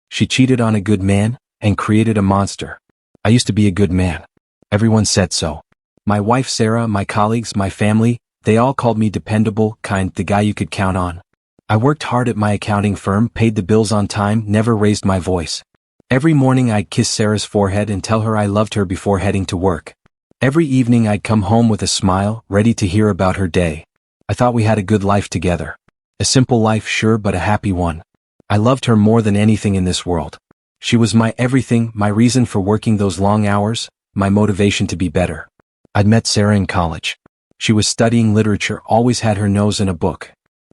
She cheated on a good man and created a monster. I used to be a good man. Everyone said so. My wife Sarah, my colleagues, my family, they all called me dependable, kind, the guy you could count on. I worked hard at my accounting firm, paid the bills on time, never raised my voice. Every morning I'd kiss Sarah's forehead and tell her I loved her before heading to work. Every evening I'd come home with a smile, ready to hear about her day. I thought we had a good life together. A simple life, sure, but a happy one. I loved her more than anything in this world. She was my everything, my reason for working those long hours, my motivation to be better. I'd met Sarah in college. She was studying literature, always had her nose in a book.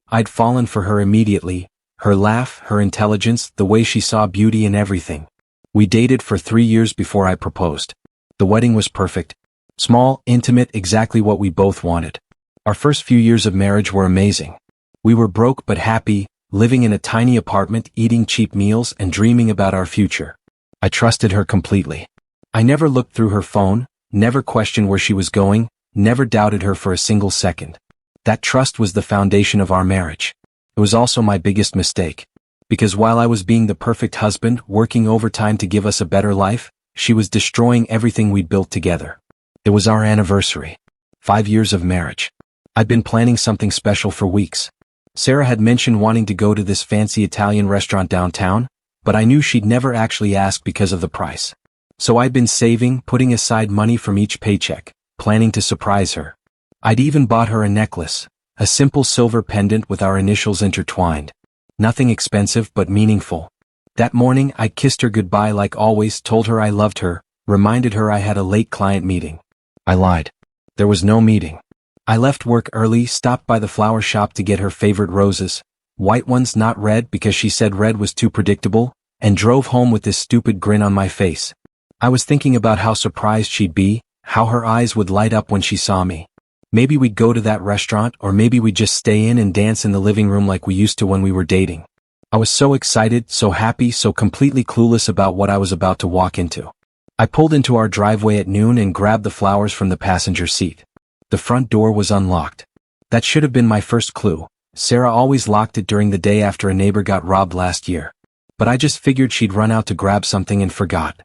I'd fallen for her immediately, her laugh, her intelligence, the way she saw beauty in everything. We dated for 3 years before I proposed. The wedding was perfect. Small, intimate, exactly what we both wanted. Our first few years of marriage were amazing. We were broke but happy, living in a tiny apartment, eating cheap meals and dreaming about our future. I trusted her completely. I never looked through her phone, never questioned where she was going, never doubted her for a single second. That trust was the foundation of our marriage. It was also my biggest mistake. Because while I was being the perfect husband, working overtime to give us a better life, she was destroying everything we'd built together. It was our anniversary. 5 years of marriage. I'd been planning something special for weeks. Sarah had mentioned wanting to go to this fancy Italian restaurant downtown, but I knew she'd never actually ask because of the price. So I'd been saving, putting aside money from each paycheck, planning to surprise her. I'd even bought her a necklace, a simple silver pendant with our initials intertwined. Nothing expensive but meaningful. That morning I kissed her goodbye like always, told her I loved her, reminded her I had a late client meeting. I lied. There was no meeting. I left work early, stopped by the flower shop to get her favorite roses, white ones, not red because she said red was too predictable, and drove home with this stupid grin on my face. I was thinking about how surprised she'd be, how her eyes would light up when she saw me. Maybe we'd go to that restaurant, or maybe we'd just stay in and dance in the living room like we used to when we were dating. I was so excited, so happy, so completely clueless about what I was about to walk into. I pulled into our driveway at noon and grabbed the flowers from the passenger seat. The front door was unlocked. That should have been my first clue. Sarah always locked it during the day after a neighbor got robbed last year. But I just figured she'd run out to grab something and forgot.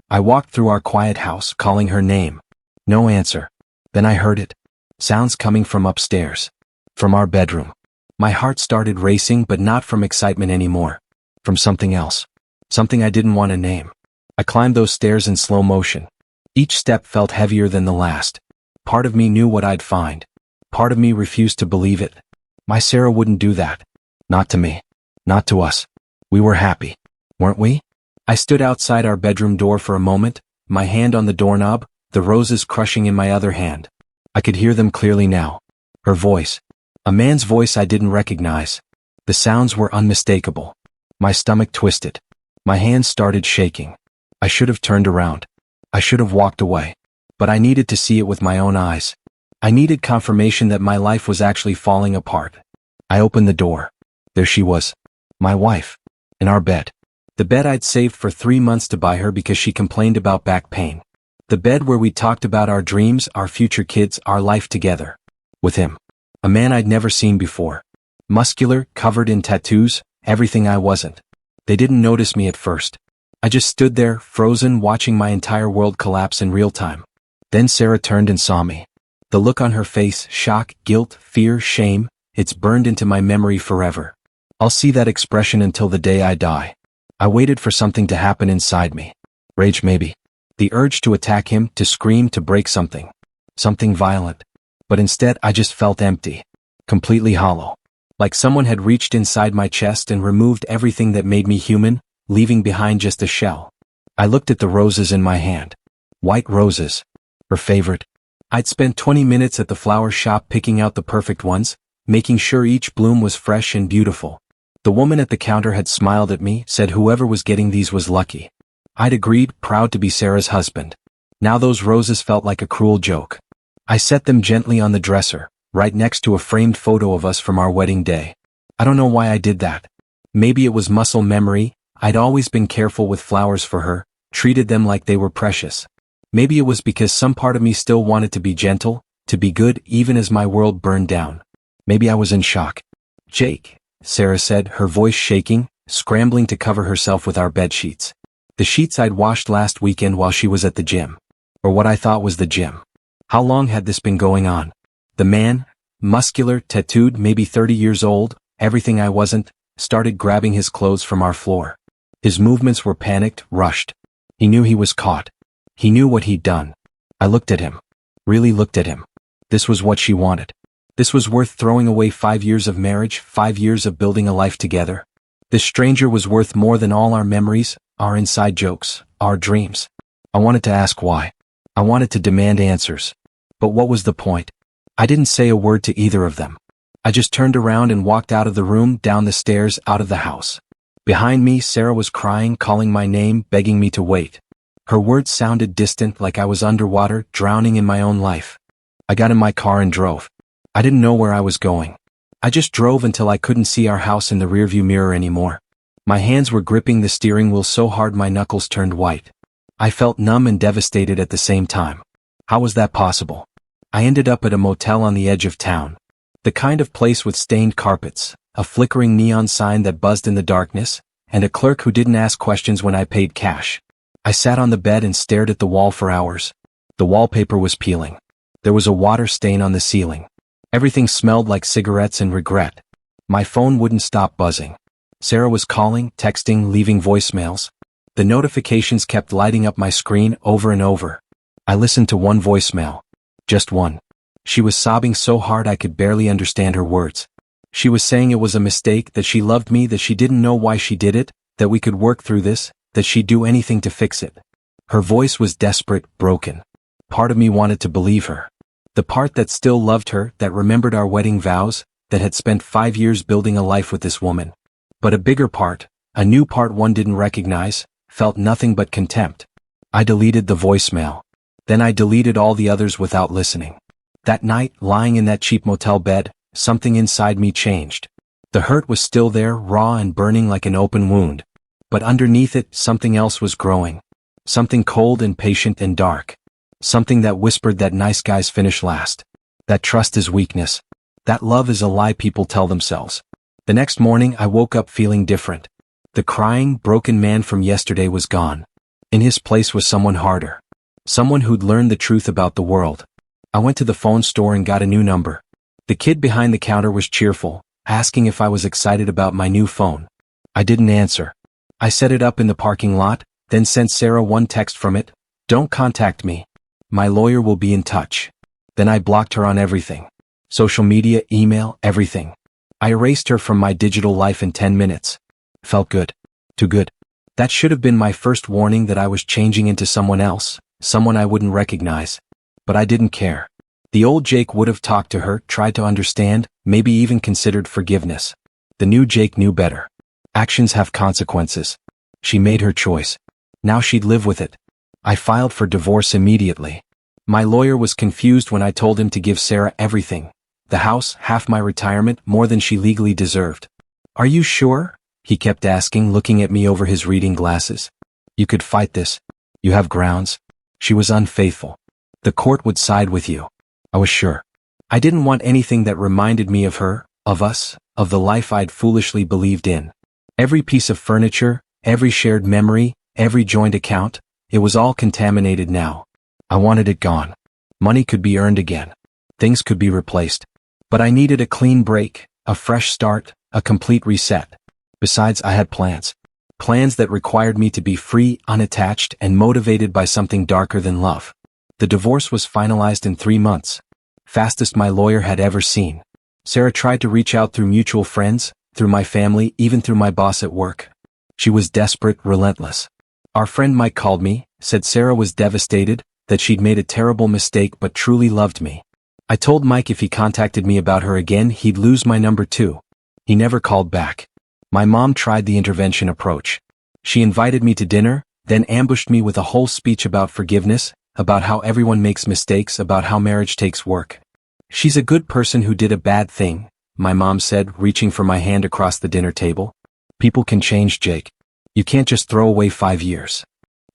I walked through our quiet house, calling her name. No answer. Then I heard it. Sounds coming from upstairs. From our bedroom. My heart started racing, but not from excitement anymore. From something else. Something I didn't want to name. I climbed those stairs in slow motion. Each step felt heavier than the last. Part of me knew what I'd find. Part of me refused to believe it. My Sarah wouldn't do that. Not to me. Not to us. We were happy. Weren't we? I stood outside our bedroom door for a moment, my hand on the doorknob, the roses crushing in my other hand. I could hear them clearly now. Her voice. A man's voice I didn't recognize. The sounds were unmistakable. My stomach twisted. My hands started shaking. I should have turned around. I should have walked away. But I needed to see it with my own eyes. I needed confirmation that my life was actually falling apart. I opened the door. There she was. My wife. In our bed. The bed I'd saved for 3 months to buy her because she complained about back pain. The bed where we talked about our dreams, our future kids, our life together. With him. A man I'd never seen before. Muscular, covered in tattoos, everything I wasn't. They didn't notice me at first. I just stood there, frozen, watching my entire world collapse in real time. Then Sarah turned and saw me. The look on her face, shock, guilt, fear, shame, it's burned into my memory forever. I'll see that expression until the day I die. I waited for something to happen inside me. Rage maybe. The urge to attack him, to scream, to break something. Something violent. But instead I just felt empty. Completely hollow. Like someone had reached inside my chest and removed everything that made me human, leaving behind just a shell. I looked at the roses in my hand. White roses. Her favorite. I'd spent 20 minutes at the flower shop picking out the perfect ones, making sure each bloom was fresh and beautiful. The woman at the counter had smiled at me, said whoever was getting these was lucky. I'd agreed, proud to be Sarah's husband. Now those roses felt like a cruel joke. I set them gently on the dresser, right next to a framed photo of us from our wedding day. I don't know why I did that. Maybe it was muscle memory. I'd always been careful with flowers for her, treated them like they were precious. Maybe it was because some part of me still wanted to be gentle, to be good even as my world burned down. Maybe I was in shock. Jake, Sarah said, her voice shaking, scrambling to cover herself with our bed sheets. The sheets I'd washed last weekend while she was at the gym. Or what I thought was the gym. How long had this been going on? The man, muscular, tattooed, maybe 30 years old, everything I wasn't, started grabbing his clothes from our floor. His movements were panicked, rushed. He knew he was caught. He knew what he'd done. I looked at him. Really looked at him. This was what she wanted. This was worth throwing away 5 years of marriage, 5 years of building a life together. This stranger was worth more than all our memories, our inside jokes, our dreams. I wanted to ask why. I wanted to demand answers. But what was the point? I didn't say a word to either of them. I just turned around and walked out of the room, down the stairs, out of the house. Behind me, Sarah was crying, calling my name, begging me to wait. Her words sounded distant, like I was underwater, drowning in my own life. I got in my car and drove. I didn't know where I was going. I just drove until I couldn't see our house in the rearview mirror anymore. My hands were gripping the steering wheel so hard my knuckles turned white. I felt numb and devastated at the same time. How was that possible? I ended up at a motel on the edge of town. The kind of place with stained carpets, a flickering neon sign that buzzed in the darkness, and a clerk who didn't ask questions when I paid cash. I sat on the bed and stared at the wall for hours. The wallpaper was peeling. There was a water stain on the ceiling. Everything smelled like cigarettes and regret. My phone wouldn't stop buzzing. Sarah was calling, texting, leaving voicemails. The notifications kept lighting up my screen over and over. I listened to one voicemail. Just one. She was sobbing so hard I could barely understand her words. She was saying it was a mistake, that she loved me, that she didn't know why she did it, that we could work through this, that she'd do anything to fix it. Her voice was desperate, broken. Part of me wanted to believe her. The part that still loved her, that remembered our wedding vows, that had spent 5 years building a life with this woman. But a bigger part, a new part one didn't recognize, felt nothing but contempt. I deleted the voicemail. Then I deleted all the others without listening. That night, lying in that cheap motel bed, something inside me changed. The hurt was still there, raw and burning like an open wound. But underneath it, something else was growing. Something cold and patient and dark. Something that whispered that nice guys finish last. That trust is weakness. That love is a lie people tell themselves. The next morning, I woke up feeling different. The crying, broken man from yesterday was gone. In his place was someone harder. Someone who'd learned the truth about the world. I went to the phone store and got a new number. The kid behind the counter was cheerful, asking if I was excited about my new phone. I didn't answer. I set it up in the parking lot, then sent Sarah one text from it. Don't contact me. My lawyer will be in touch. Then I blocked her on everything. Social media, email, everything. I erased her from my digital life in 10 minutes. Felt good. Too good. That should have been my first warning that I was changing into someone else, someone I wouldn't recognize. But I didn't care. The old Jake would have talked to her, tried to understand, maybe even considered forgiveness. The new Jake knew better. Actions have consequences. She made her choice. Now she'd live with it. I filed for divorce immediately. My lawyer was confused when I told him to give Sarah everything. The house, half my retirement, more than she legally deserved. Are you sure? He kept asking, looking at me over his reading glasses. You could fight this. You have grounds. She was unfaithful. The court would side with you. I was sure. I didn't want anything that reminded me of her, of us, of the life I'd foolishly believed in. Every piece of furniture, every shared memory, every joint account, it was all contaminated now. I wanted it gone. Money could be earned again. Things could be replaced. But I needed a clean break, a fresh start, a complete reset. Besides, I had plans. Plans that required me to be free, unattached, and motivated by something darker than love. The divorce was finalized in 3 months. Fastest my lawyer had ever seen. Sarah tried to reach out through mutual friends, through my family, even through my boss at work. She was desperate, relentless. Our friend Mike called me, said Sarah was devastated, that she'd made a terrible mistake but truly loved me. I told Mike if he contacted me about her again, he'd lose my number too. He never called back. My mom tried the intervention approach. She invited me to dinner, then ambushed me with a whole speech about forgiveness, about how everyone makes mistakes, about how marriage takes work. She's a good person who did a bad thing, my mom said, reaching for my hand across the dinner table. People can change, Jake. You can't just throw away 5 years.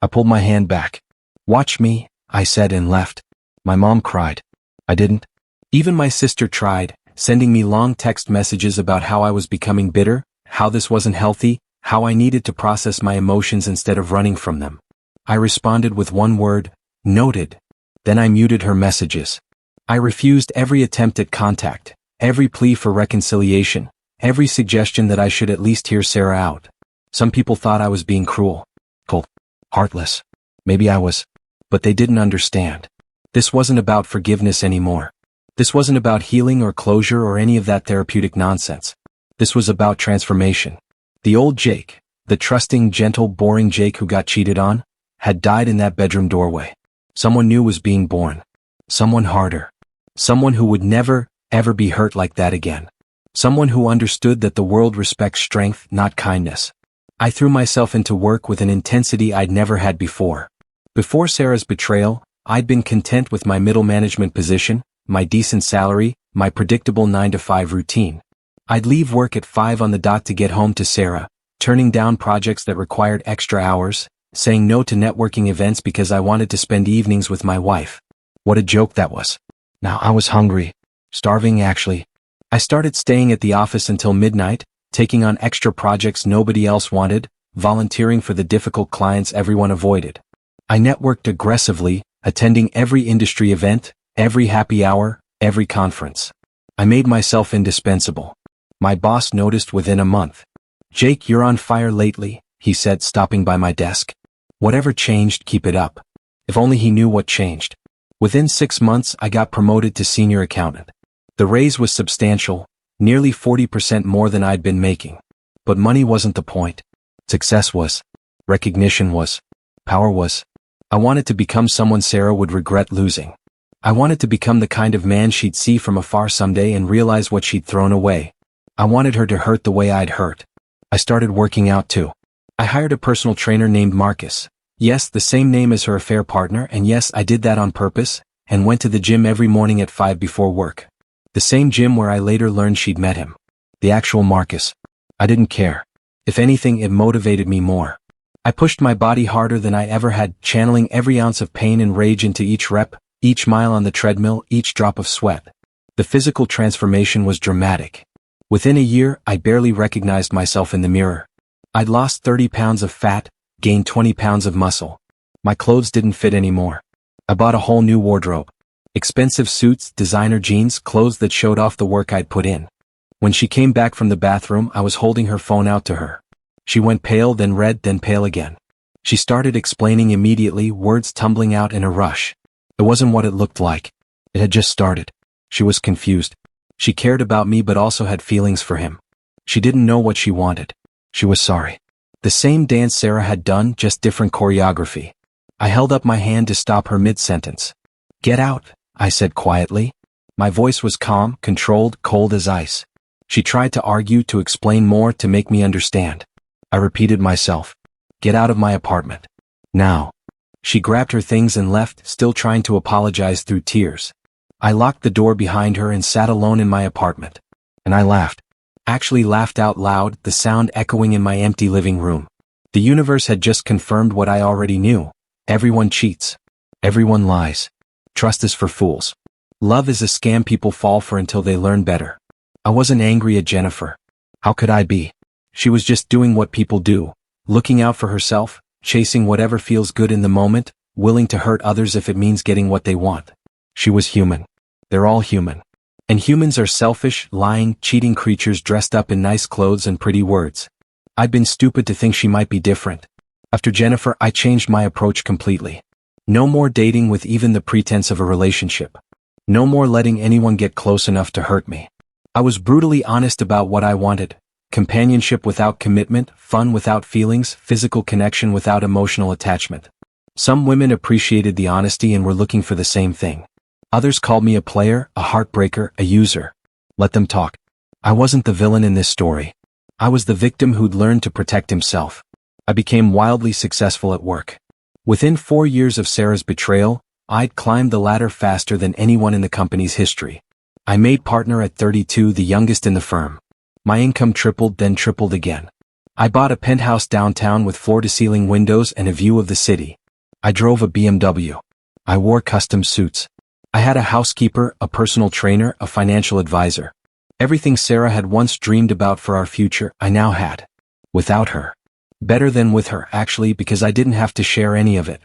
I pulled my hand back. Watch me, I said and left. My mom cried. I didn't. Even my sister tried, sending me long text messages about how I was becoming bitter, how this wasn't healthy, how I needed to process my emotions instead of running from them. I responded with one word, noted. Then I muted her messages. I refused every attempt at contact, every plea for reconciliation, every suggestion that I should at least hear Sarah out. Some people thought I was being cruel, cold, heartless. Maybe I was. But they didn't understand. This wasn't about forgiveness anymore. This wasn't about healing or closure or any of that therapeutic nonsense. This was about transformation. The old Jake, the trusting, gentle, boring Jake who got cheated on, had died in that bedroom doorway. Someone new was being born. Someone harder. Someone who would never, ever be hurt like that again. Someone who understood that the world respects strength, not kindness. I threw myself into work with an intensity I'd never had before. Before Sarah's betrayal, I'd been content with my middle management position, my decent salary, my predictable 9-to-5 routine. I'd leave work at 5 on the dot to get home to Sarah, turning down projects that required extra hours, saying no to networking events because I wanted to spend evenings with my wife. What a joke that was. Now I was hungry. Starving actually. I started staying at the office until midnight, taking on extra projects nobody else wanted, volunteering for the difficult clients everyone avoided. I networked aggressively, attending every industry event, every happy hour, every conference. I made myself indispensable. My boss noticed within a month. "Jake, you're on fire lately," he said, stopping by my desk. "Whatever changed, keep it up." If only he knew what changed. Within 6 months, I got promoted to senior accountant. The raise was substantial, nearly 40% more than I'd been making. But money wasn't the point. Success was. Recognition was. Power was. I wanted to become someone Sarah would regret losing. I wanted to become the kind of man she'd see from afar someday and realize what she'd thrown away. I wanted her to hurt the way I'd hurt. I started working out too. I hired a personal trainer named Marcus. Yes, the same name as her affair partner, and yes, I did that on purpose, and went to the gym every morning at 5 before work. The same gym where I later learned she'd met him. The actual Marcus. I didn't care. If anything, it motivated me more. I pushed my body harder than I ever had, channeling every ounce of pain and rage into each rep, each mile on the treadmill, each drop of sweat. The physical transformation was dramatic. Within a year, I barely recognized myself in the mirror. I'd lost 30 pounds of fat, gained 20 pounds of muscle. My clothes didn't fit anymore. I bought a whole new wardrobe. Expensive suits, designer jeans, clothes that showed off the work I'd put in. When she came back from the bathroom, I was holding her phone out to her. She went pale, then red, then pale again. She started explaining immediately, words tumbling out in a rush. It wasn't what it looked like. It had just started. She was confused. She cared about me but also had feelings for him. She didn't know what she wanted. She was sorry. The same dance Sarah had done, just different choreography. I held up my hand to stop her mid-sentence. "Get out," I said quietly. My voice was calm, controlled, cold as ice. She tried to argue, to explain more, to make me understand. I repeated myself. "Get out of my apartment. Now." She grabbed her things and left, still trying to apologize through tears. I locked the door behind her and sat alone in my apartment. And I laughed. Actually laughed out loud, the sound echoing in my empty living room. The universe had just confirmed what I already knew. Everyone cheats. Everyone lies. Trust is for fools. Love is a scam people fall for until they learn better. I wasn't angry at Jennifer. How could I be? She was just doing what people do, looking out for herself, chasing whatever feels good in the moment, willing to hurt others if it means getting what they want. She was human. They're all human. And humans are selfish, lying, cheating creatures dressed up in nice clothes and pretty words. I'd been stupid to think she might be different. After Jennifer, I changed my approach completely. No more dating with even the pretense of a relationship. No more letting anyone get close enough to hurt me. I was brutally honest about what I wanted. Companionship without commitment, fun without feelings, physical connection without emotional attachment. Some women appreciated the honesty and were looking for the same thing. Others called me a player, a heartbreaker, a user. Let them talk. I wasn't the villain in this story. I was the victim who'd learned to protect himself. I became wildly successful at work. Within 4 years of Sarah's betrayal, I'd climbed the ladder faster than anyone in the company's history. I made partner at 32, the youngest in the firm. My income tripled, then tripled again. I bought a penthouse downtown with floor-to-ceiling windows and a view of the city. I drove a BMW. I wore custom suits. I had a housekeeper, a personal trainer, a financial advisor. Everything Sarah had once dreamed about for our future, I now had. Without her. Better than with her, actually, because I didn't have to share any of it.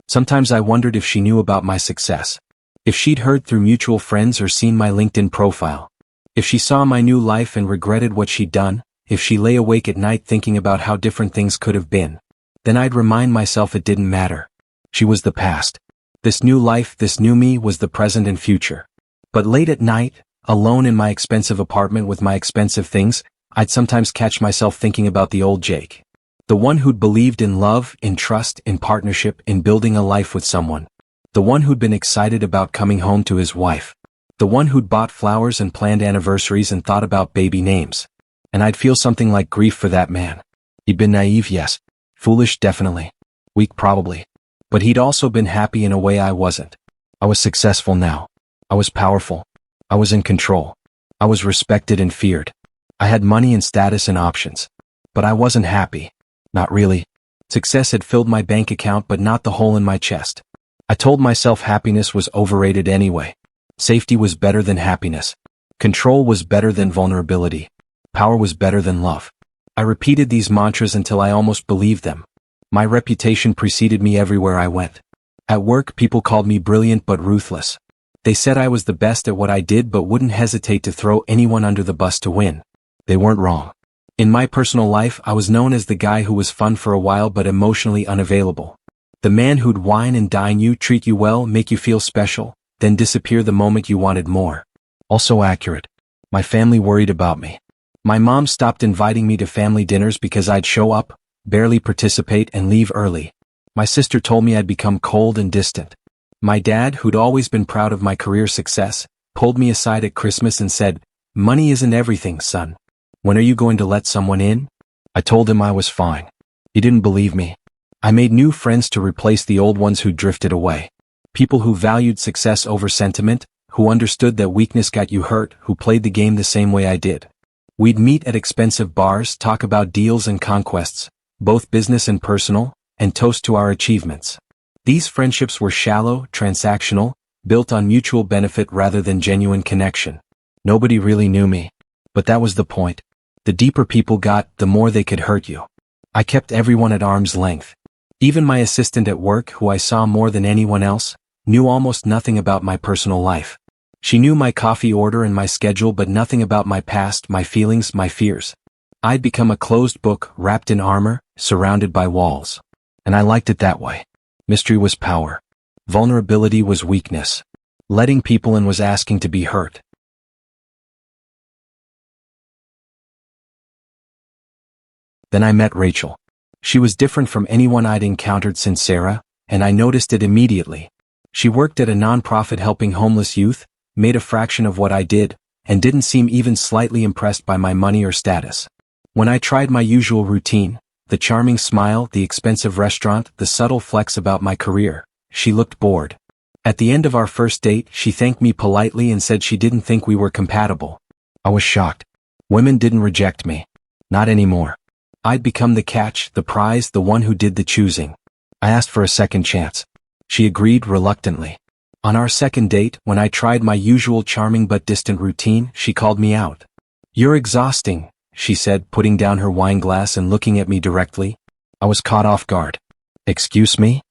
Sometimes I wondered if she knew about my success. If she'd heard through mutual friends or seen my LinkedIn profile. If she saw my new life and regretted what she'd done. If she lay awake at night thinking about how different things could have been. Then I'd remind myself it didn't matter. She was the past. This new life, this new me, was the present and future. But late at night, alone in my expensive apartment with my expensive things, I'd sometimes catch myself thinking about the old Jake. The one who'd believed in love, in trust, in partnership, in building a life with someone. The one who'd been excited about coming home to his wife. The one who'd bought flowers and planned anniversaries and thought about baby names. And I'd feel something like grief for that man. He'd been naive, yes. Foolish, definitely. Weak, probably. But he'd also been happy in a way I wasn't. I was successful now. I was powerful. I was in control. I was respected and feared. I had money and status and options. But I wasn't happy. Not really. Success had filled my bank account but not the hole in my chest. I told myself happiness was overrated anyway. Safety was better than happiness. Control was better than vulnerability. Power was better than love. I repeated these mantras until I almost believed them. My reputation preceded me everywhere I went. At work, people called me brilliant but ruthless. They said I was the best at what I did but wouldn't hesitate to throw anyone under the bus to win. They weren't wrong. In my personal life, I was known as the guy who was fun for a while but emotionally unavailable. The man who'd wine and dine you, treat you well, make you feel special, then disappear the moment you wanted more. Also accurate. My family worried about me. My mom stopped inviting me to family dinners because I'd show up, barely participate, and leave early. My sister told me I'd become cold and distant. My dad, who'd always been proud of my career success, pulled me aside at Christmas and said, "Money isn't everything, son. When are you going to let someone in?" I told him I was fine. He didn't believe me. I made new friends to replace the old ones who drifted away. People who valued success over sentiment, who understood that weakness got you hurt, who played the game the same way I did. We'd meet at expensive bars, talk about deals and conquests, both business and personal, and toast to our achievements. These friendships were shallow, transactional, built on mutual benefit rather than genuine connection. Nobody really knew me. But that was the point. The deeper people got, the more they could hurt you. I kept everyone at arm's length. Even my assistant at work, who I saw more than anyone else, knew almost nothing about my personal life. She knew my coffee order and my schedule but nothing about my past, my feelings, my fears. I'd become a closed book, wrapped in armor, surrounded by walls. And I liked it that way. Mystery was power. Vulnerability was weakness. Letting people in was asking to be hurt. Then I met Rachel. She was different from anyone I'd encountered since Sarah, and I noticed it immediately. She worked at a nonprofit helping homeless youth, made a fraction of what I did, and didn't seem even slightly impressed by my money or status. When I tried my usual routine, the charming smile, the expensive restaurant, the subtle flex about my career, she looked bored. At the end of our first date, she thanked me politely and said she didn't think we were compatible. I was shocked. Women didn't reject me. Not anymore. I'd become the catch, the prize, the one who did the choosing. I asked for a second chance. She agreed reluctantly. On our second date, when I tried my usual charming but distant routine, she called me out. "You're exhausting," she said, putting down her wine glass and looking at me directly. I was caught off guard. "Excuse me?"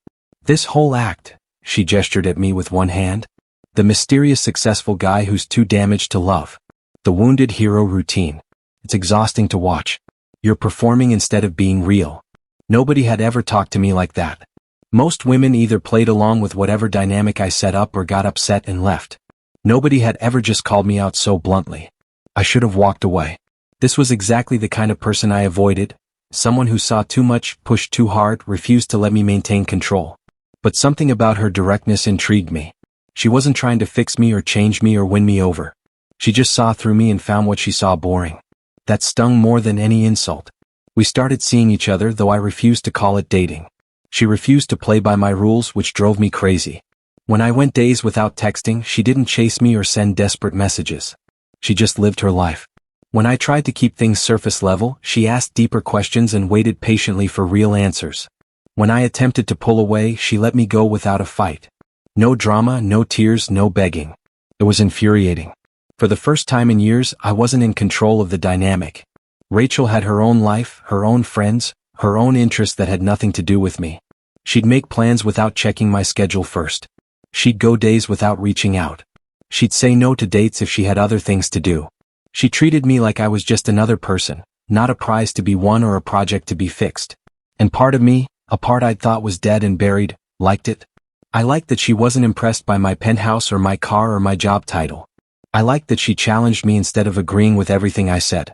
"This whole act," she gestured at me with one hand. "The mysterious successful guy who's too damaged to love. The wounded hero routine. It's exhausting to watch. You're performing instead of being real." Nobody had ever talked to me like that. Most women either played along with whatever dynamic I set up or got upset and left. Nobody had ever just called me out so bluntly. I should have walked away. This was exactly the kind of person I avoided, someone who saw too much, pushed too hard, refused to let me maintain control. But something about her directness intrigued me. She wasn't trying to fix me or change me or win me over. She just saw through me and found what she saw boring. That stung more than any insult. We started seeing each other, though I refused to call it dating. She refused to play by my rules, which drove me crazy. When I went days without texting, she didn't chase me or send desperate messages. She just lived her life. When I tried to keep things surface level, she asked deeper questions and waited patiently for real answers. When I attempted to pull away, she let me go without a fight. No drama, no tears, no begging. It was infuriating. For the first time in years, I wasn't in control of the dynamic. Rachel had her own life, her own friends, her own interests that had nothing to do with me. She'd make plans without checking my schedule first. She'd go days without reaching out. She'd say no to dates if she had other things to do. She treated me like I was just another person, not a prize to be won or a project to be fixed. And part of me, a part I'd thought was dead and buried, liked it. I liked that she wasn't impressed by my penthouse or my car or my job title. I liked that she challenged me instead of agreeing with everything I said.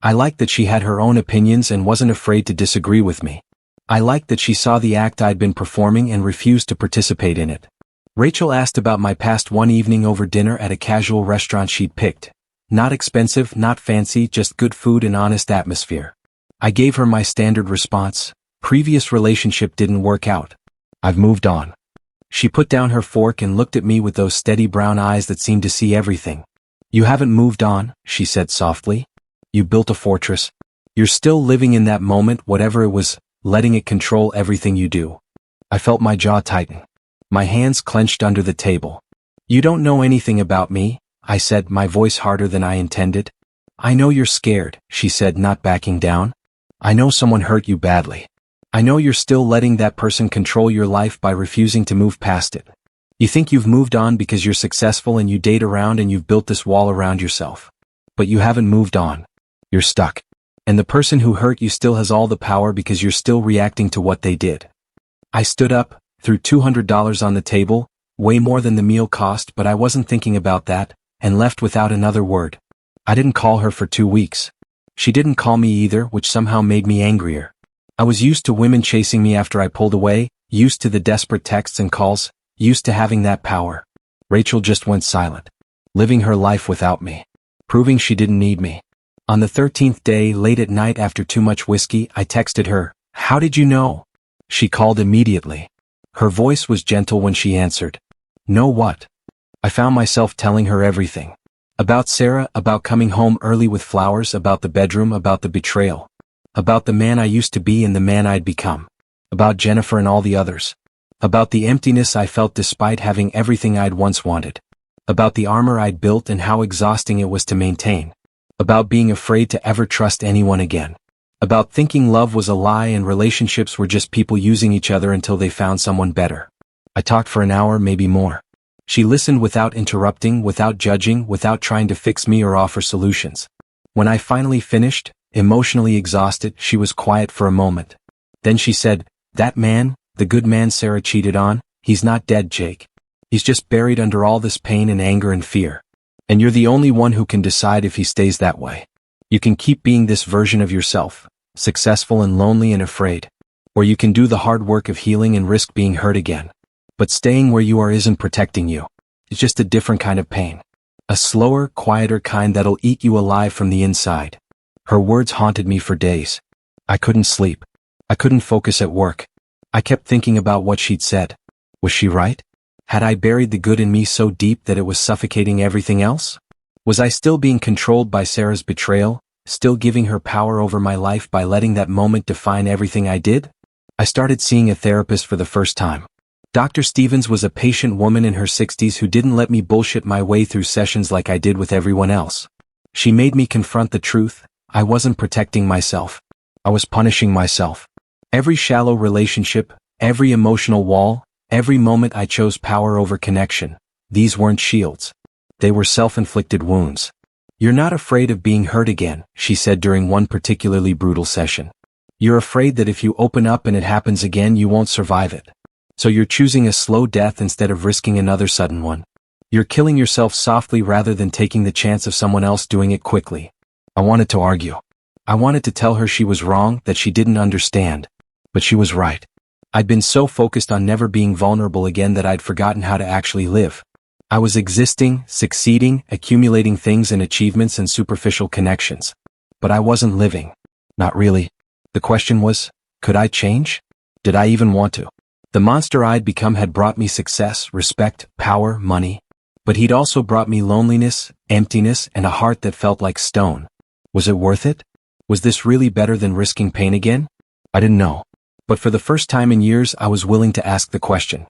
I liked that she had her own opinions and wasn't afraid to disagree with me. I liked that she saw the act I'd been performing and refused to participate in it. Rachel asked about my past one evening over dinner at a casual restaurant she'd picked. Not expensive, not fancy, just good food and honest atmosphere. I gave her my standard response. Previous relationship didn't work out. I've moved on. She put down her fork and looked at me with those steady brown eyes that seemed to see everything. You haven't moved on, she said softly. You built a fortress. You're still living in that moment, whatever it was, letting it control everything you do. I felt my jaw tighten. My hands clenched under the table. You don't know anything about me, I said, my voice harder than I intended. I know you're scared, she said, not backing down. I know someone hurt you badly. I know you're still letting that person control your life by refusing to move past it. You think you've moved on because you're successful and you date around and you've built this wall around yourself. But you haven't moved on. You're stuck. And the person who hurt you still has all the power because you're still reacting to what they did. I stood up, threw $200 on the table, way more than the meal cost, but I wasn't thinking about that, and left without another word. I didn't call her for 2 weeks. She didn't call me either, which somehow made me angrier. I was used to women chasing me after I pulled away, used to the desperate texts and calls, used to having that power. Rachel just went silent, living her life without me, proving she didn't need me. On the 13th day, late at night after too much whiskey, I texted her, "How did you know?" She called immediately. Her voice was gentle when she answered. "Know what?" I found myself telling her everything. About Sarah, about coming home early with flowers, about the bedroom, about the betrayal. About the man I used to be and the man I'd become. About Jennifer and all the others. About the emptiness I felt despite having everything I'd once wanted. About the armor I'd built and how exhausting it was to maintain. About being afraid to ever trust anyone again. About thinking love was a lie and relationships were just people using each other until they found someone better. I talked for an hour, maybe more. She listened without interrupting, without judging, without trying to fix me or offer solutions. When I finally finished, emotionally exhausted, she was quiet for a moment. Then she said, "That man, the good man Sarah cheated on, he's not dead, Jake. He's just buried under all this pain and anger and fear. And you're the only one who can decide if he stays that way. You can keep being this version of yourself, successful and lonely and afraid. Or you can do the hard work of healing and risk being hurt again. But staying where you are isn't protecting you. It's just a different kind of pain. A slower, quieter kind that'll eat you alive from the inside." Her words haunted me for days. I couldn't sleep. I couldn't focus at work. I kept thinking about what she'd said. Was she right? Had I buried the good in me so deep that it was suffocating everything else? Was I still being controlled by Sarah's betrayal, still giving her power over my life by letting that moment define everything I did? I started seeing a therapist for the first time. Dr. Stevens was a patient woman in her 60s who didn't let me bullshit my way through sessions like I did with everyone else. She made me confront the truth. I wasn't protecting myself. I was punishing myself. Every shallow relationship, every emotional wall, every moment I chose power over connection, these weren't shields. They were self-inflicted wounds. "You're not afraid of being hurt again," she said during one particularly brutal session. "You're afraid that if you open up and it happens again, you won't survive it. So you're choosing a slow death instead of risking another sudden one. You're killing yourself softly rather than taking the chance of someone else doing it quickly." I wanted to argue. I wanted to tell her she was wrong, that she didn't understand. But she was right. I'd been so focused on never being vulnerable again that I'd forgotten how to actually live. I was existing, succeeding, accumulating things and achievements and superficial connections. But I wasn't living. Not really. The question was, could I change? Did I even want to? The monster I'd become had brought me success, respect, power, money. But he'd also brought me loneliness, emptiness, and a heart that felt like stone. Was it worth it? Was this really better than risking pain again? I didn't know. But for the first time in years, I was willing to ask the question.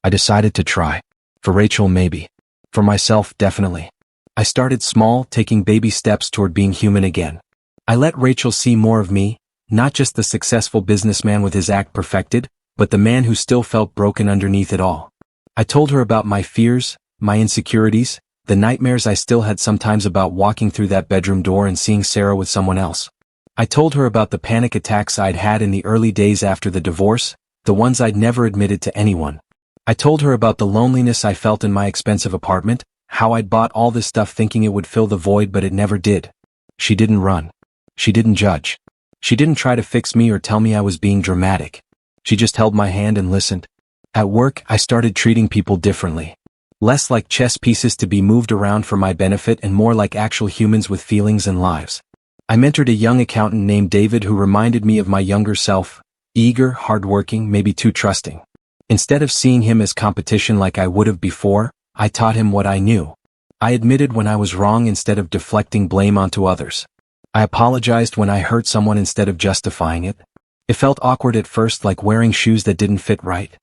I decided to try. For Rachel, maybe. For myself, definitely. I started small, taking baby steps toward being human again. I let Rachel see more of me, not just the successful businessman with his act perfected, but the man who still felt broken underneath it all. I told her about my fears, my insecurities, the nightmares I still had sometimes about walking through that bedroom door and seeing Sarah with someone else. I told her about the panic attacks I'd had in the early days after the divorce, the ones I'd never admitted to anyone. I told her about the loneliness I felt in my expensive apartment, how I'd bought all this stuff thinking it would fill the void but it never did. She didn't run. She didn't judge. She didn't try to fix me or tell me I was being dramatic. She just held my hand and listened. At work, I started treating people differently. Less like chess pieces to be moved around for my benefit and more like actual humans with feelings and lives. I mentored a young accountant named David who reminded me of my younger self, eager, hardworking, maybe too trusting. Instead of seeing him as competition like I would have before, I taught him what I knew. I admitted when I was wrong instead of deflecting blame onto others. I apologized when I hurt someone instead of justifying it. It felt awkward at first, like wearing shoes that didn't fit right.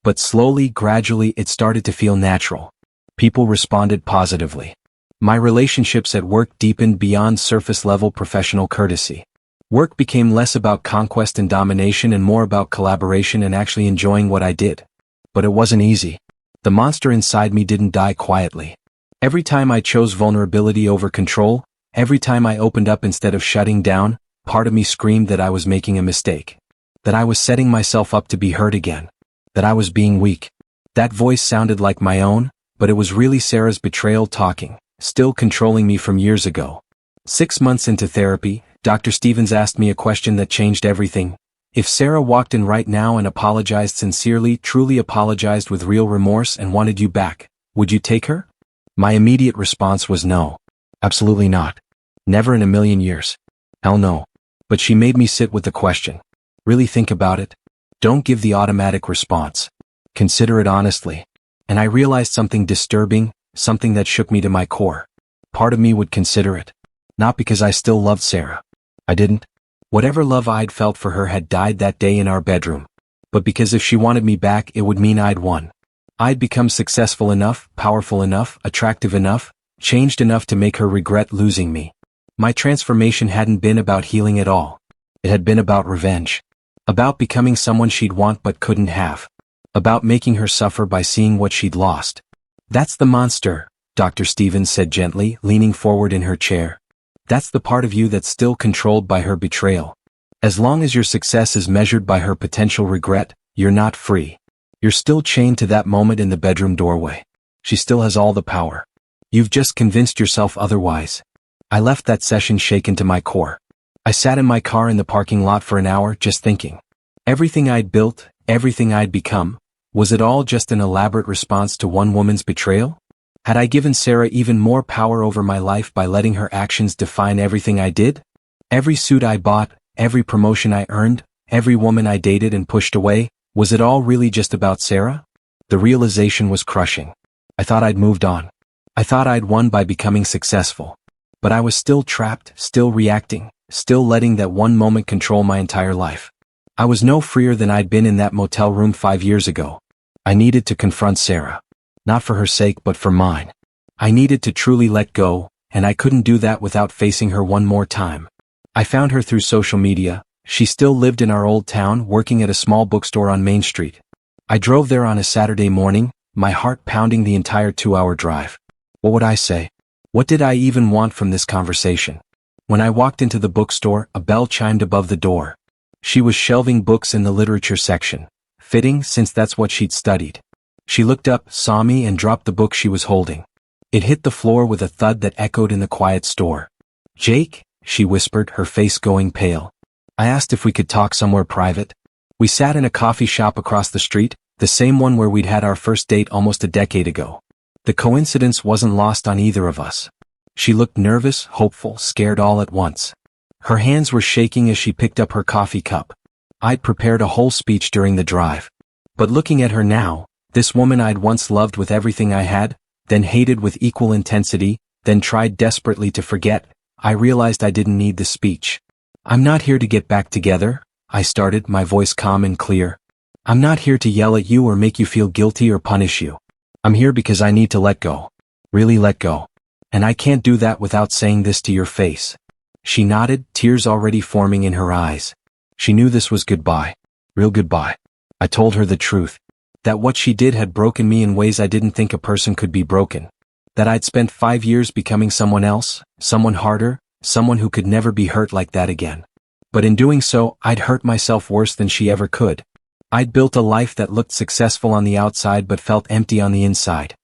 But slowly, gradually, it started to feel natural. People responded positively. My relationships at work deepened beyond surface-level professional courtesy. Work became less about conquest and domination and more about collaboration and actually enjoying what I did. But it wasn't easy. The monster inside me didn't die quietly. Every time I chose vulnerability over control, every time I opened up instead of shutting down, part of me screamed that I was making a mistake. That I was setting myself up to be hurt again. That I was being weak. That voice sounded like my own, but it was really Sarah's betrayal talking, still controlling me from years ago. 6 months into therapy, Dr. Stevens asked me a question that changed everything. If Sarah walked in right now and apologized sincerely, truly apologized with real remorse and wanted you back, would you take her? My immediate response was no. Absolutely not. Never in a million years. Hell no. But she made me sit with the question. Really think about it. Don't give the automatic response. Consider it honestly. And I realized something disturbing, something that shook me to my core. Part of me would consider it. Not because I still loved Sarah. I didn't. Whatever love I'd felt for her had died that day in our bedroom. But because if she wanted me back, it would mean I'd won. I'd become successful enough, powerful enough, attractive enough, changed enough to make her regret losing me. My transformation hadn't been about healing at all. It had been about revenge. About becoming someone she'd want but couldn't have. About making her suffer by seeing what she'd lost. That's the monster, Dr. Stevens said gently, leaning forward in her chair. That's the part of you that's still controlled by her betrayal. As long as your success is measured by her potential regret, you're not free. You're still chained to that moment in the bedroom doorway. She still has all the power. You've just convinced yourself otherwise. I left that session shaken to my core. I sat in my car in the parking lot for an hour just thinking. Everything I'd built, everything I'd become, was it all just an elaborate response to one woman's betrayal? Had I given Sarah even more power over my life by letting her actions define everything I did? Every suit I bought, every promotion I earned, every woman I dated and pushed away, was it all really just about Sarah? The realization was crushing. I thought I'd moved on. I thought I'd won by becoming successful. But I was still trapped, still reacting, still letting that one moment control my entire life. I was no freer than I'd been in that motel room 5 years ago. I needed to confront Sarah. Not for her sake but for mine. I needed to truly let go, and I couldn't do that without facing her one more time. I found her through social media. She still lived in our old town, working at a small bookstore on Main Street. I drove there on a Saturday morning, my heart pounding the entire 2-hour drive. What would I say? What did I even want from this conversation? When I walked into the bookstore, a bell chimed above the door. She was shelving books in the literature section. Fitting, since that's what she'd studied. She looked up, saw me, and dropped the book she was holding. It hit the floor with a thud that echoed in the quiet store. "Jake," she whispered, her face going pale. I asked if we could talk somewhere private. We sat in a coffee shop across the street, the same one where we'd had our first date almost a decade ago. The coincidence wasn't lost on either of us. She looked nervous, hopeful, scared all at once. Her hands were shaking as she picked up her coffee cup. I'd prepared a whole speech during the drive. But looking at her now, this woman I'd once loved with everything I had, then hated with equal intensity, then tried desperately to forget, I realized I didn't need the speech. "I'm not here to get back together," I started, my voice calm and clear. "I'm not here to yell at you or make you feel guilty or punish you. I'm here because I need to let go. Really let go. And I can't do that without saying this to your face. She nodded, tears already forming in her eyes. She knew this was goodbye. Real goodbye. I told her the truth. That what she did had broken me in ways I didn't think a person could be broken. That I'd spent 5 years becoming someone else, someone harder, someone who could never be hurt like that again. But in doing so, I'd hurt myself worse than she ever could. I'd built a life that looked successful on the outside but felt empty on the inside.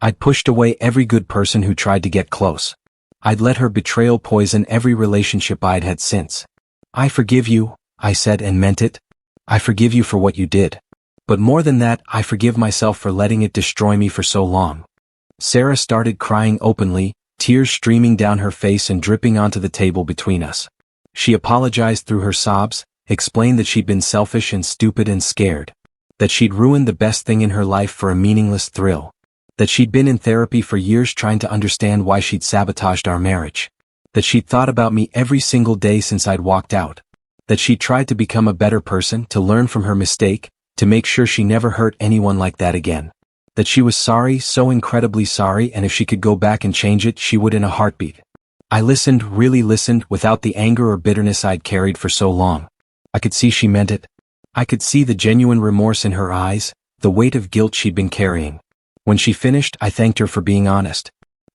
I'd pushed away every good person who tried to get close. I'd let her betrayal poison every relationship I'd had since. I forgive you, I said and meant it. I forgive you for what you did. But more than that, I forgive myself for letting it destroy me for so long. Sarah started crying openly, tears streaming down her face and dripping onto the table between us. She apologized through her sobs, explained that she'd been selfish and stupid and scared. That she'd ruined the best thing in her life for a meaningless thrill. That she'd been in therapy for years trying to understand why she'd sabotaged our marriage. That she'd thought about me every single day since I'd walked out. That she'd tried to become a better person, to learn from her mistake, to make sure she never hurt anyone like that again. That she was sorry, so incredibly sorry, and if she could go back and change it, she would in a heartbeat. I listened, really listened, without the anger or bitterness I'd carried for so long. I could see she meant it. I could see the genuine remorse in her eyes, the weight of guilt she'd been carrying. When she finished, I thanked her for being honest.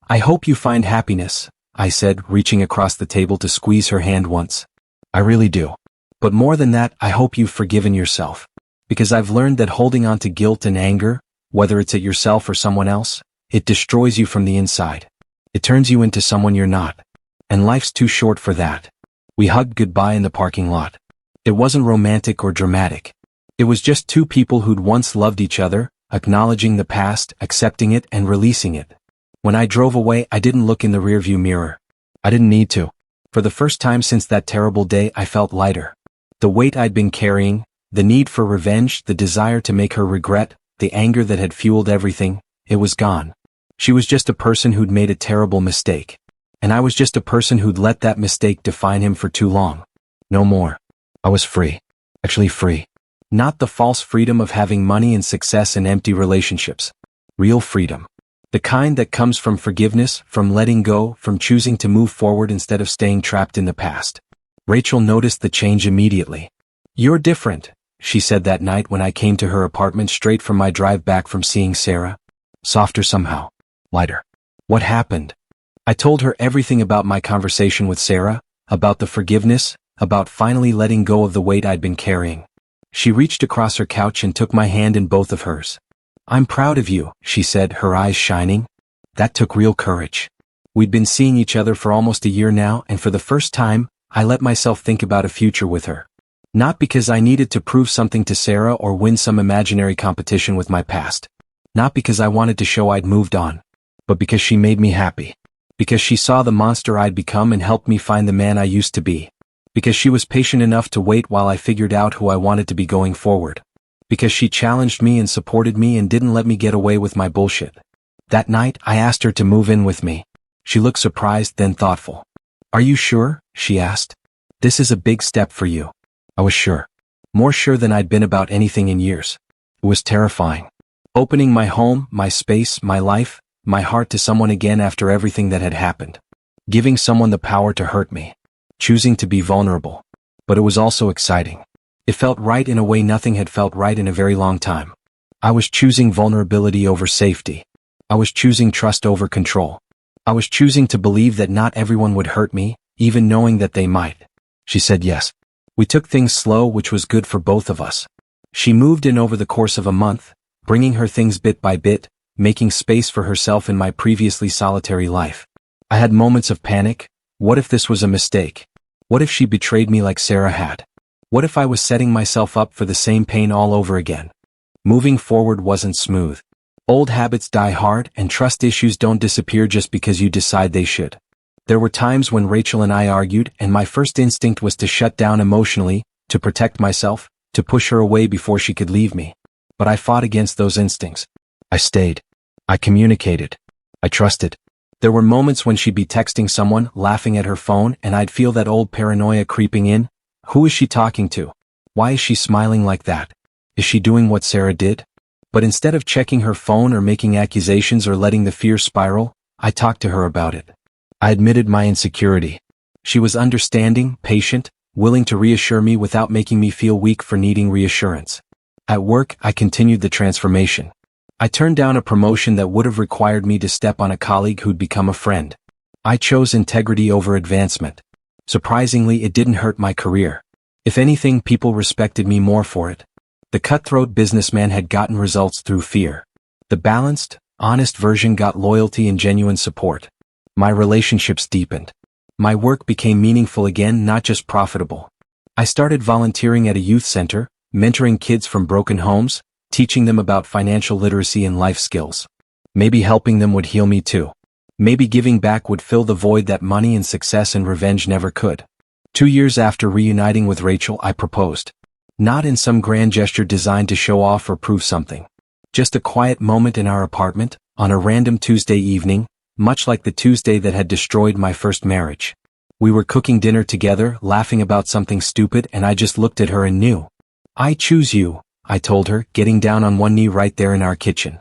I hope you find happiness, I said, reaching across the table to squeeze her hand once. I really do. But more than that, I hope you've forgiven yourself. Because I've learned that holding on to guilt and anger, whether it's at yourself or someone else, it destroys you from the inside. It turns you into someone you're not. And life's too short for that. We hugged goodbye in the parking lot. It wasn't romantic or dramatic. It was just two people who'd once loved each other, acknowledging the past, accepting it, and releasing it. When I drove away, I didn't look in the rearview mirror. I didn't need to. For the first time since that terrible day, I felt lighter. The weight I'd been carrying, the need for revenge, the desire to make her regret, the anger that had fueled everything, it was gone. She was just a person who'd made a terrible mistake. And I was just a person who'd let that mistake define him for too long. No more. I was free. Actually free. Not the false freedom of having money and success and empty relationships. Real freedom. The kind that comes from forgiveness, from letting go, from choosing to move forward instead of staying trapped in the past. Rachel noticed the change immediately. You're different, she said that night when I came to her apartment straight from my drive back from seeing Sarah. Softer somehow. Lighter. What happened? I told her everything about my conversation with Sarah, about the forgiveness, about finally letting go of the weight I'd been carrying. She reached across her couch and took my hand in both of hers. I'm proud of you, she said, her eyes shining. That took real courage. We'd been seeing each other for almost a year now, and for the first time, I let myself think about a future with her. Not because I needed to prove something to Sarah or win some imaginary competition with my past. Not because I wanted to show I'd moved on. But because she made me happy. Because she saw the monster I'd become and helped me find the man I used to be. Because she was patient enough to wait while I figured out who I wanted to be going forward. Because she challenged me and supported me and didn't let me get away with my bullshit. That night, I asked her to move in with me. She looked surprised, then thoughtful. Are you sure? She asked. This is a big step for you. I was sure. More sure than I'd been about anything in years. It was terrifying. Opening my home, my space, my life, my heart to someone again after everything that had happened. Giving someone the power to hurt me. Choosing to be vulnerable. But it was also exciting. It felt right in a way nothing had felt right in a very long time. I was choosing vulnerability over safety. I was choosing trust over control. I was choosing to believe that not everyone would hurt me, even knowing that they might. She said yes. We took things slow, which was good for both of us. She moved in over the course of a month, bringing her things bit by bit, making space for herself in my previously solitary life. I had moments of panic. What if this was a mistake? What if she betrayed me like Sarah had? What if I was setting myself up for the same pain all over again? Moving forward wasn't smooth. Old habits die hard, and trust issues don't disappear just because you decide they should. There were times when Rachel and I argued, and my first instinct was to shut down emotionally, to protect myself, to push her away before she could leave me. But I fought against those instincts. I stayed. I communicated. I trusted. There were moments when she'd be texting someone, laughing at her phone, and I'd feel that old paranoia creeping in. Who is she talking to? Why is she smiling like that? Is she doing what Sarah did? But instead of checking her phone or making accusations or letting the fear spiral, I talked to her about it. I admitted my insecurity. She was understanding, patient, willing to reassure me without making me feel weak for needing reassurance. At work, I continued the transformation. I turned down a promotion that would have required me to step on a colleague who'd become a friend. I chose integrity over advancement. Surprisingly, it didn't hurt my career. If anything, people respected me more for it. The cutthroat businessman had gotten results through fear. The balanced, honest version got loyalty and genuine support. My relationships deepened. My work became meaningful again, not just profitable. I started volunteering at a youth center, mentoring kids from broken homes, teaching them about financial literacy and life skills. Maybe helping them would heal me too. Maybe giving back would fill the void that money and success and revenge never could. 2 years after reuniting with Rachel, I proposed. Not in some grand gesture designed to show off or prove something. Just a quiet moment in our apartment, on a random Tuesday evening, much like the Tuesday that had destroyed my first marriage. We were cooking dinner together, laughing about something stupid, and I just looked at her and knew. I choose you, I told her, getting down on one knee right there in our kitchen.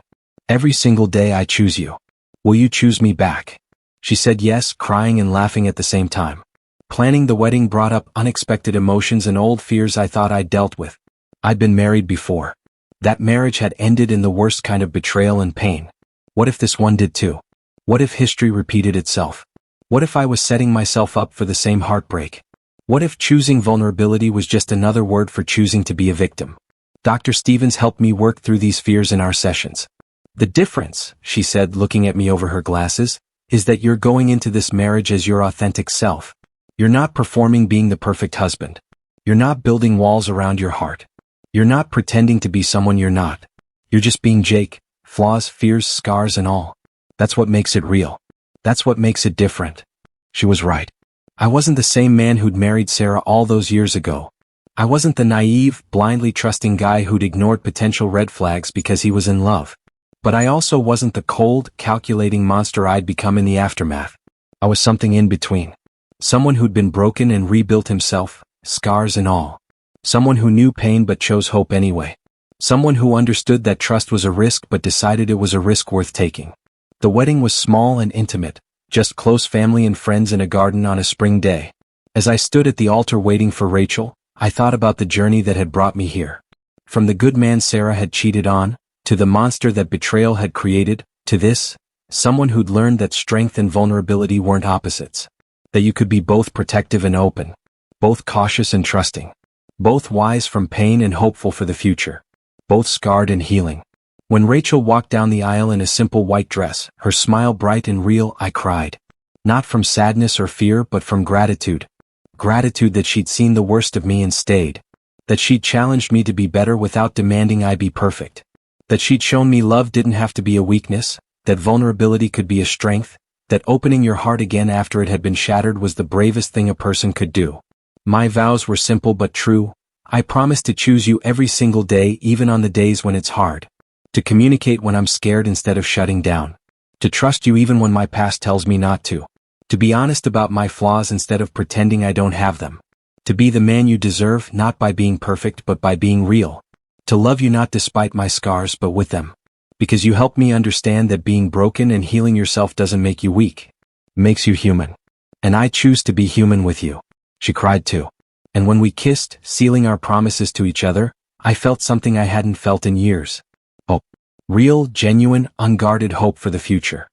Every single day I choose you. Will you choose me back? She said yes, crying and laughing at the same time. Planning the wedding brought up unexpected emotions and old fears I thought I'd dealt with. I'd been married before. That marriage had ended in the worst kind of betrayal and pain. What if this one did too? What if history repeated itself? What if I was setting myself up for the same heartbreak? What if choosing vulnerability was just another word for choosing to be a victim? Dr. Stevens helped me work through these fears in our sessions. The difference, she said, looking at me over her glasses, is that you're going into this marriage as your authentic self. You're not performing being the perfect husband. You're not building walls around your heart. You're not pretending to be someone you're not. You're just being Jake, flaws, fears, scars, and all. That's what makes it real. That's what makes it different. She was right. I wasn't the same man who'd married Sarah all those years ago. I wasn't the naive, blindly trusting guy who'd ignored potential red flags because he was in love. But I also wasn't the cold, calculating monster I'd become in the aftermath. I was something in between. Someone who'd been broken and rebuilt himself, scars and all. Someone who knew pain but chose hope anyway. Someone who understood that trust was a risk but decided it was a risk worth taking. The wedding was small and intimate, just close family and friends in a garden on a spring day. As I stood at the altar waiting for Rachel, I thought about the journey that had brought me here. From the good man Sarah had cheated on, to the monster that betrayal had created, to this, someone who'd learned that strength and vulnerability weren't opposites. That you could be both protective and open, both cautious and trusting, both wise from pain and hopeful for the future, both scarred and healing. When Rachel walked down the aisle in a simple white dress, her smile bright and real, I cried. Not from sadness or fear but from gratitude. Gratitude that she'd seen the worst of me and stayed. That she'd challenged me to be better without demanding I be perfect. That she'd shown me love didn't have to be a weakness, that vulnerability could be a strength, that opening your heart again after it had been shattered was the bravest thing a person could do. My vows were simple but true. I promised to choose you every single day, even on the days when it's hard. To communicate when I'm scared instead of shutting down. To trust you even when my past tells me not to. To be honest about my flaws instead of pretending I don't have them. To be the man you deserve, not by being perfect but by being real. To love you not despite my scars but with them. Because you helped me understand that being broken and healing yourself doesn't make you weak. It makes you human. And I choose to be human with you. She cried too. And when we kissed, sealing our promises to each other, I felt something I hadn't felt in years. Hope. Real, genuine, unguarded hope for the future.